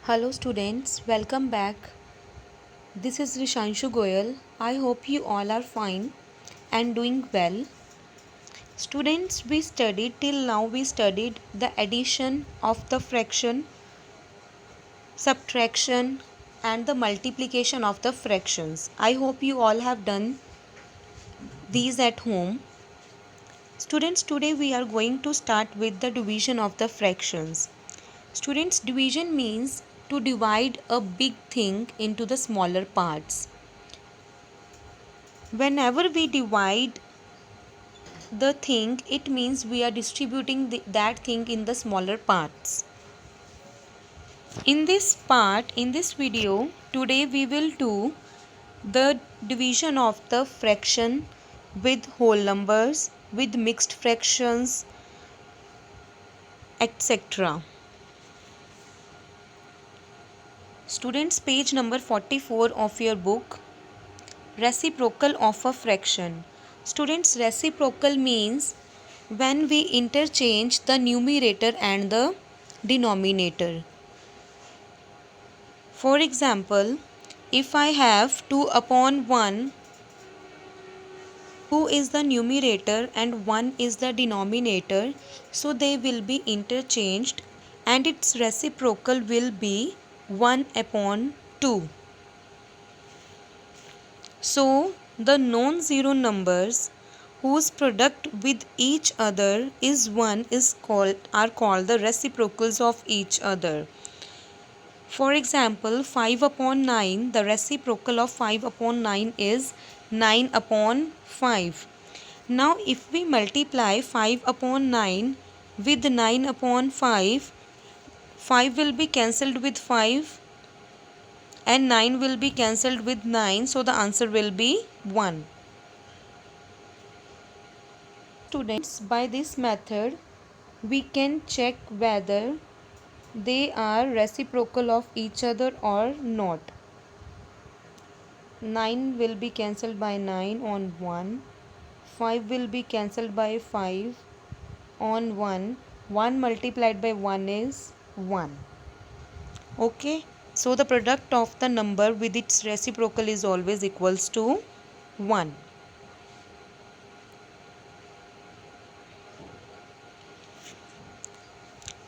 Hello students, welcome back. This is Rishanshu Goyal. I hope you all are fine and doing well. Students, we studied the addition of the fraction, subtraction and the multiplication of the fractions. I hope you all have done these at home. Students, today we are going to start with the division of the fractions. Students, division means to divide a big thing into the smaller parts. Whenever we divide the thing, it means we are distributing that thing in the smaller parts. In this video, today we will do the division of the fraction with whole numbers, with mixed fractions, etc. Students, page number 44 of your book, reciprocal of a fraction. Students, reciprocal means when we interchange the numerator and the denominator. For example, if I have 2 upon 1, 2 is the numerator and 1 is the denominator, so they will be interchanged and its reciprocal will be 1 upon 2. So, the non-zero numbers whose product with each other is 1 are called the reciprocals of each other. For example, 5 upon 9, the reciprocal of 5 upon 9 is 9 upon 5. Now, if we multiply 5 upon 9 with 9 upon 5, 5 will be cancelled with 5 and 9 will be cancelled with 9, so the answer will be 1. Students, by this method, we can check whether they are reciprocal of each other or not. 9 will be cancelled by 9 on 1. 5 will be cancelled by 5 on 1. 1 multiplied by 1 is 1. Okay. So the product of the number with its reciprocal is always equals to 1.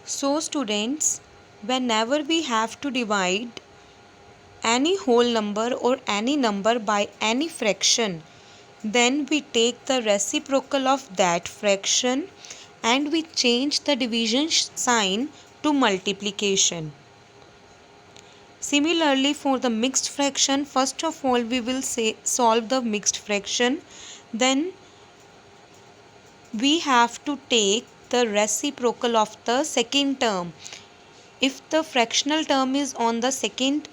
So students, whenever we have to divide any whole number or any number by any fraction, then we take the reciprocal of that fraction and we change the division sign to multiplication. Similarly, for the mixed fraction, first of all we will solve the mixed fraction. Then we have to take the reciprocal of the second term. If the fractional term is on the second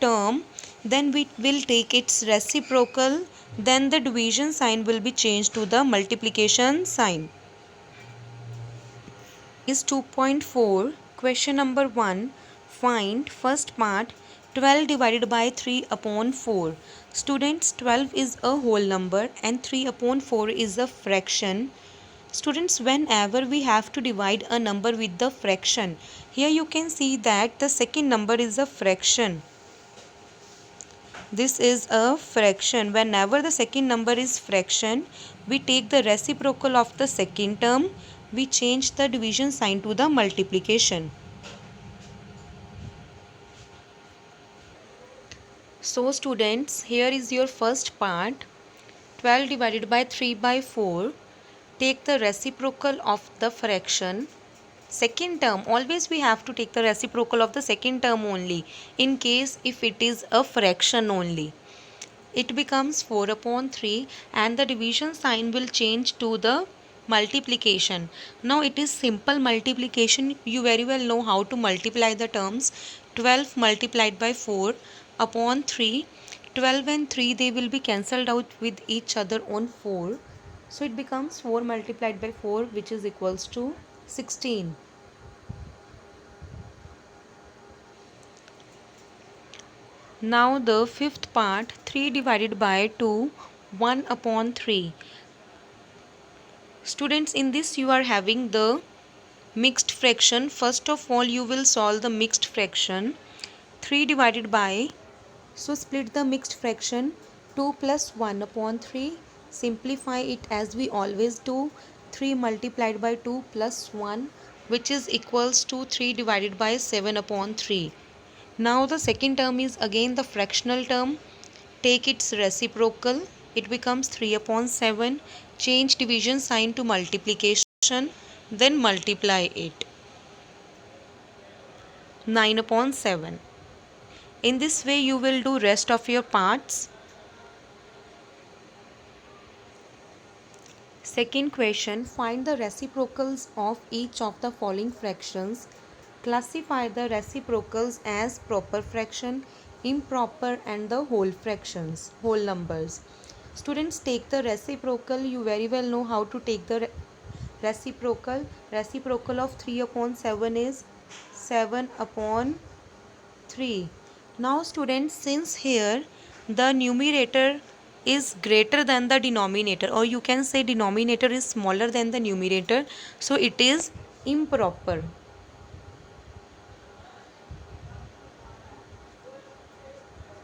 term, then we will take its reciprocal. Then the division sign will be changed to the multiplication sign. Is 2.4. Question number 1. Find first part 12 divided by 3 upon 4. Students, 12 is a whole number and 3 upon 4 is a fraction. Students, whenever we have to divide a number with the fraction, here you can see that the second number is a fraction. This is a fraction. Whenever the second number is fraction, we take the reciprocal of the second term. We change the division sign to the multiplication. So students, here is your first part. 12 divided by 3 by 4. Take the reciprocal of the fraction. Second term, always we have to take the reciprocal of the second term only, in case if it is a fraction only. It becomes 4 upon 3 and the division sign will change to the multiplication. Now it is simple multiplication. You very well know how to multiply the terms. 12 multiplied by 4 upon 3. 12 and 3, they will be cancelled out with each other on 4. So it becomes 4 multiplied by 4, which is equals to 16. Now the fifth part, 3 divided by 2, 1 upon 3. Students, in this you are having the mixed fraction. First of all you will solve the mixed fraction. 3 divided by, so split the mixed fraction. 2 plus 1 upon 3. Simplify it as we always do. 3 multiplied by 2 plus 1, which is equals to 3 divided by 7 upon 3. Now the second term is again the fractional term. Take its reciprocal. It becomes 3 upon 7. Change division sign to multiplication. Then multiply it. 9 upon 7. In this way you will do rest of your parts. Second question, find the reciprocals of each of the following fractions. Classify the reciprocals as proper fraction, improper and the whole fractions, whole numbers. Students, take the reciprocal. You very well know how to take the reciprocal. Reciprocal of 3 upon 7 is 7 upon 3. Now students, since here the numerator is greater than the denominator, or you can say denominator is smaller than the numerator, so it is improper.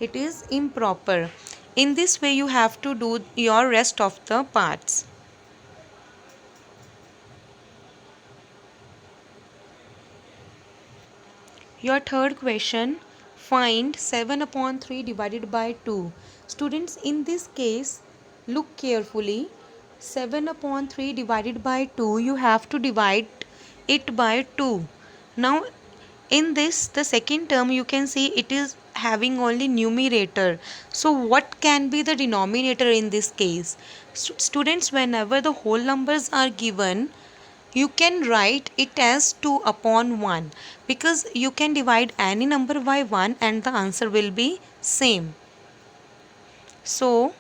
It is improper. In this way you have to do your rest of the parts. Your third question, find 7 upon 3 divided by 2. Students, in this case, look carefully. 7 upon 3 divided by 2, you have to divide it by 2. Now, in this, the second term, you can see it is having only numerator. So, what can be the denominator in this case? Students, whenever the whole numbers are given, you can write it as 2 upon 1, because you can divide any number by 1 and the answer will be same. So,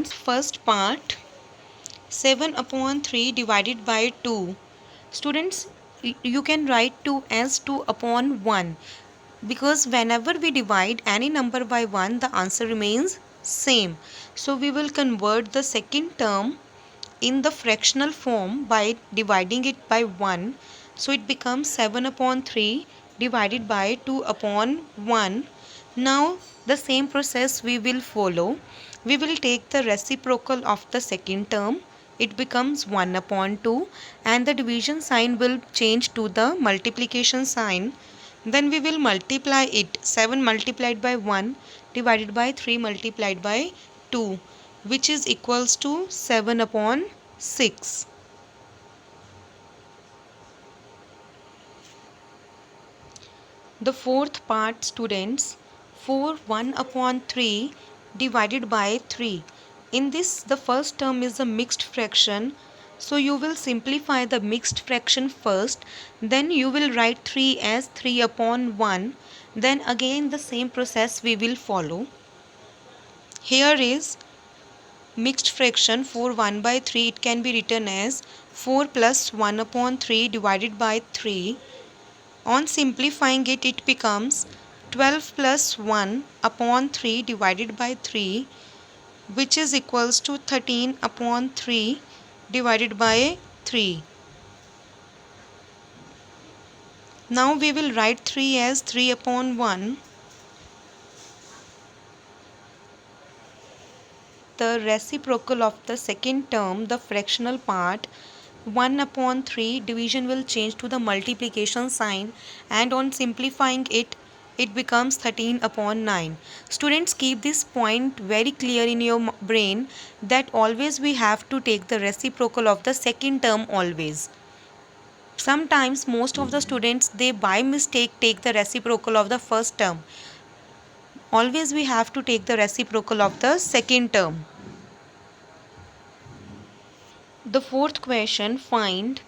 first part, 7 upon 3 divided by 2. Students, you can write 2 as 2 upon 1, because whenever we divide any number by 1, the answer remains same. So, we will convert the second term in the fractional form by dividing it by 1. So it becomes 7 upon 3 divided by 2 upon 1. Now the same process we will follow. We will take the reciprocal of the second term. It becomes 1 upon 2 and the division sign will change to the multiplication sign. Then we will multiply it. 7 multiplied by 1 divided by 3 multiplied by 2, which is equals to 7 upon 6. The fourth part, students, 4 1 upon 3 divided by 3. In this, the first term is a mixed fraction. So you will simplify the mixed fraction first. Then you will write 3 as 3 upon 1. Then again the same process we will follow. Here is mixed fraction 4 1 by 3. It can be written as 4 plus 1 upon 3 divided by 3. On simplifying it, it becomes 12 plus 1 upon 3 divided by 3, which is equals to 13 upon 3 divided by 3. Now we will write 3 as 3 upon 1. The reciprocal of the second term, the fractional part, 1 upon 3, division will change to the multiplication sign, and on simplifying it, it becomes 13 upon 9. Students, keep this point very clear in your brain that always we have to take the reciprocal of the second term always. Sometimes most of the students, they by mistake take the reciprocal of the first term. Always we have to take the reciprocal of the second term. The fourth question, find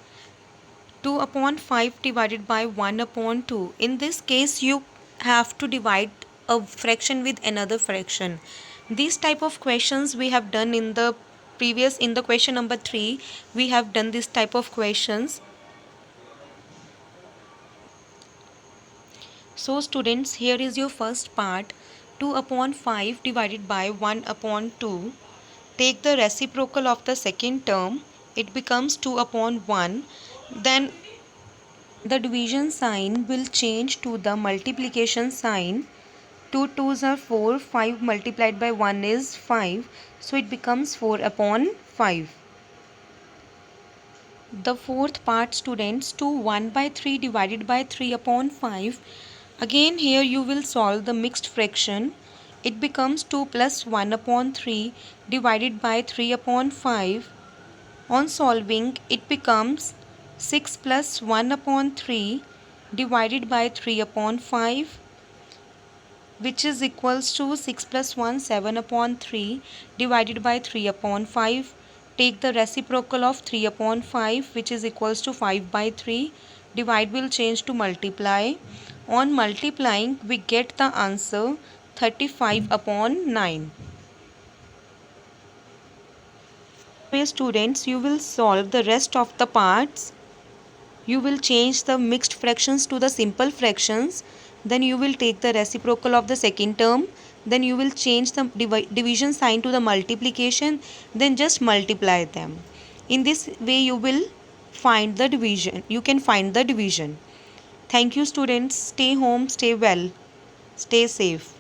2 upon 5 divided by 1 upon 2. In this case, you have to divide a fraction with another fraction. These type of questions we have done in the previous, in the question number 3, we have done this type of questions. So students, here is your first part, 2 upon 5 divided by 1 upon 2. Take the reciprocal of the second term. it becomes 2 upon 1. Then the division sign will change to the multiplication sign. 2 2s are 4, 5 multiplied by 1 is 5, so it becomes 4 upon 5. The fourth part, students, 2 1 by 3 divided by 3 upon 5. Again here you will solve the mixed fraction. It becomes 2 plus 1 upon 3 divided by 3 upon 5. On solving, it becomes 6 plus 1 upon 3 divided by 3 upon 5, which is equals to 6 plus 1 7 upon 3 divided by 3 upon 5. Take the reciprocal of 3 upon 5, which is equals to 5 by 3. Divide will change to multiply. On multiplying, we get the answer 35 upon 9. Students, you will solve the rest of the parts. You will change the mixed fractions to the simple fractions. Then you will take the reciprocal of the second term. Then you will change the division sign to the multiplication. Then just multiply them. In this way you will find the division. You can find the division. Thank you, students. Stay home, stay well, stay safe.